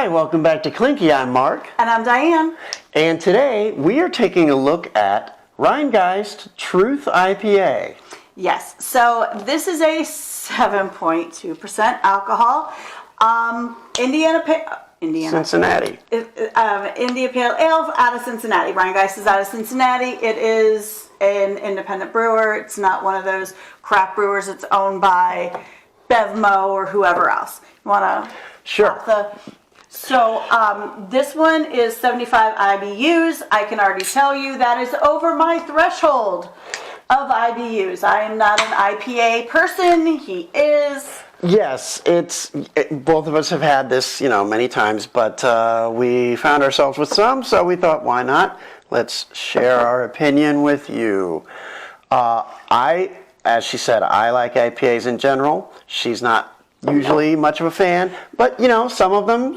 Hi, welcome back to Clinky. I'm Mark. And I'm Diane. And today we are taking a look at Rhinegeist Truth IPA. Yes, so this is a 7.2% alcohol. Cincinnati. India Pale Ale out of Cincinnati. Rhinegeist is out of Cincinnati. It is an independent brewer. It's not one of those craft brewers. It's owned by Bevmo or whoever else. You want to? Sure. So this one is 75 IBUs. I can already tell you that is over my threshold of IBUs. I am not an IPA person. He is. Yes, both of us have had this, many times, but we found ourselves with some, so we thought, why not? Let's share our opinion with you. As she said, I like IPAs in general. She's not usually much of a fan, but some of them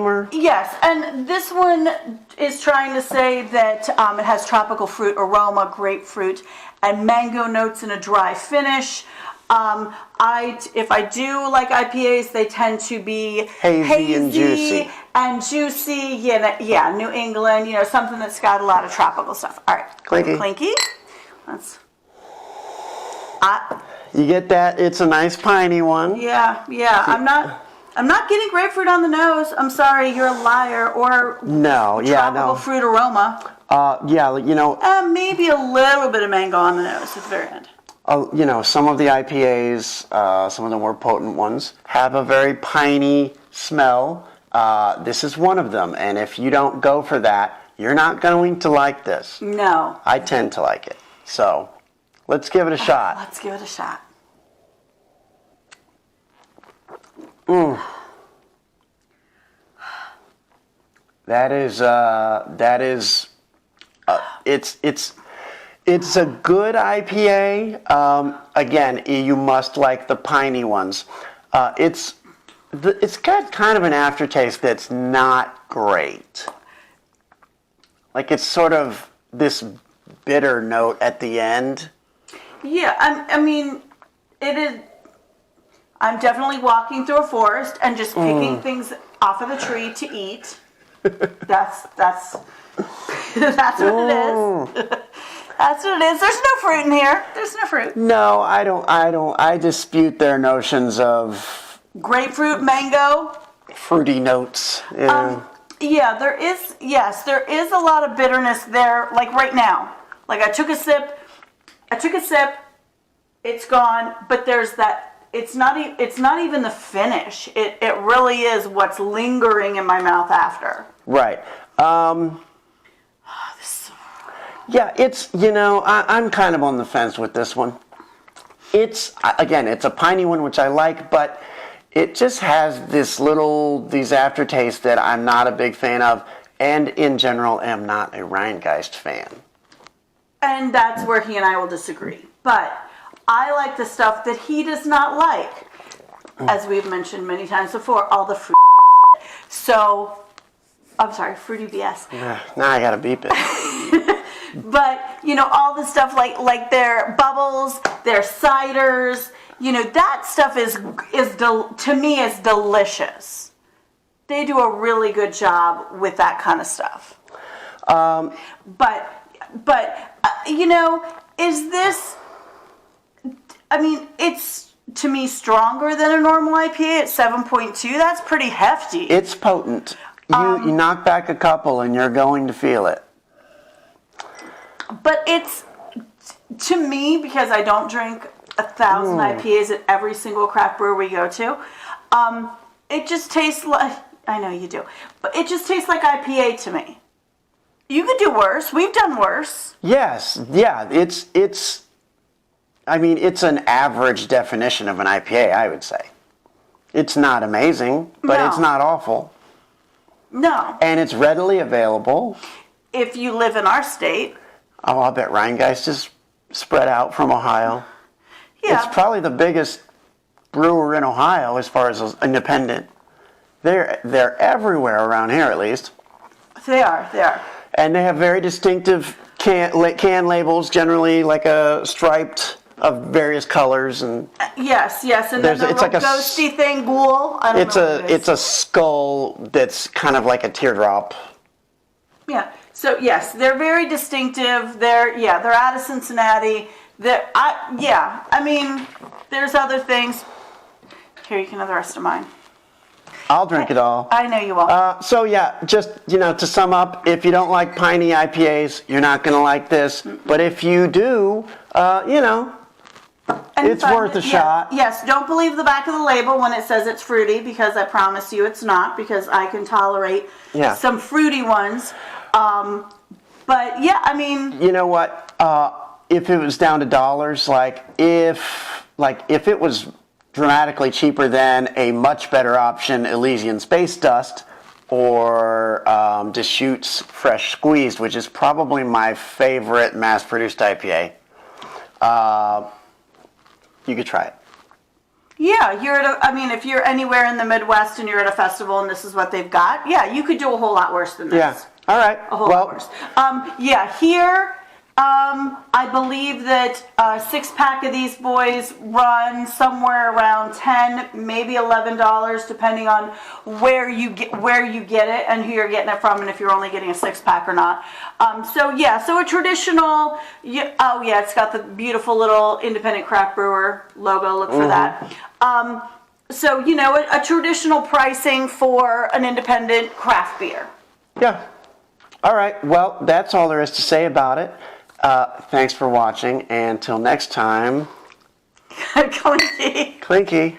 are. Yes, and this one is trying to say that it has tropical fruit aroma, grapefruit, and mango notes in a dry finish. If I do like IPAs, they tend to be hazy and juicy. Yeah, New England, something that's got a lot of tropical stuff. All right, Clinky. You get that? It's a nice piney one. Yeah. I'm not getting grapefruit on the nose. I'm sorry, you're a liar. Or tropical fruit aroma. Maybe a little bit of mango on the nose at the very end. Some of the IPAs, some of the more potent ones, have a very piney smell. This is one of them, and if you don't go for that, you're not going to like this. No. I tend to like it. So, let's give it a shot. Let's give it a shot. It's a good IPA. Again, you must like the piney ones. It's got kind of an aftertaste that's not great. Like it's sort of this bitter note at the end. Yeah, I mean, it is. I'm definitely walking through a forest and just picking things off of the tree to eat. That's what it is. That's what it is. There's no fruit in here. There's no fruit. No, I don't. I dispute their notions of grapefruit, mango, fruity notes. Yeah, there is. Yes, there is a lot of bitterness there. Like right now, like I took a sip. It's gone. But there's that. It's not even the finish. It really is what's lingering in my mouth after. Right. Yeah, I'm kind of on the fence with this one. It's a piney one, which I like, but it just has these aftertastes that I'm not a big fan of, and in general am not a Rhinegeist fan. And that's where he and I will disagree. But I like the stuff that he does not like, as we've mentioned many times before, all the fruity bullshit. So, I'm sorry, fruity BS. Now I gotta beep it. But, all the stuff like their bubbles, their ciders, that stuff to me is delicious. They do a really good job with that kind of stuff. Is this... I mean, it's, to me, stronger than a normal IPA at 7.2. That's pretty hefty. It's potent. You knock back a couple and you're going to feel it. But it's, to me, because I don't drink 1,000 IPAs at every single craft brewer we go to, it just tastes like, I know you do, but it just tastes like IPA to me. You could do worse. We've done worse. Yes. Yeah. It's an average definition of an IPA, I would say. It's not amazing, but It's not awful. No. And it's readily available. If you live in our state. Oh, I'll bet Rhinegeist is spread out from Ohio. Yeah. It's probably the biggest brewer in Ohio as far as independent. They're everywhere around here, at least. They are. And they have very distinctive can labels, generally like a striped of various colors, and Yes, and then the it's like a ghosty thing, ghoul. I don't know what it is. it's a skull that's kind of like a teardrop. Yeah. So yes, they're very distinctive. They're out of Cincinnati. I mean, there's other things. Here, you can have the rest of mine. I'll drink it all. I know you will. So yeah, just to sum up, if you don't like piney IPAs, you're not going to like this. But if you do, it's worth a shot. Yes, don't believe the back of the label when it says it's fruity, because I promise you it's not, because I can tolerate some fruity ones. But yeah, I mean, you know what? If it was down to dollars, if it was dramatically cheaper than a much better option, Elysian Space Dust, or Deschutes Fresh Squeezed, which is probably my favorite mass-produced IPA, you could try it. Yeah, if you're anywhere in the Midwest and you're at a festival and this is what they've got, you could do a whole lot worse than this. Yeah. All right. A whole lot worse. Here, I believe that a 6-pack of these boys run somewhere around $10, maybe $11, depending on where you get it and who you're getting it from, and if you're only getting a 6-pack or not. So a traditional. It's got the beautiful little independent craft brewer logo. Look for that. A traditional pricing for an independent craft beer. Yeah. All right. Well, that's all there is to say about it. Thanks for watching, and till next time. Clinky. Clinky.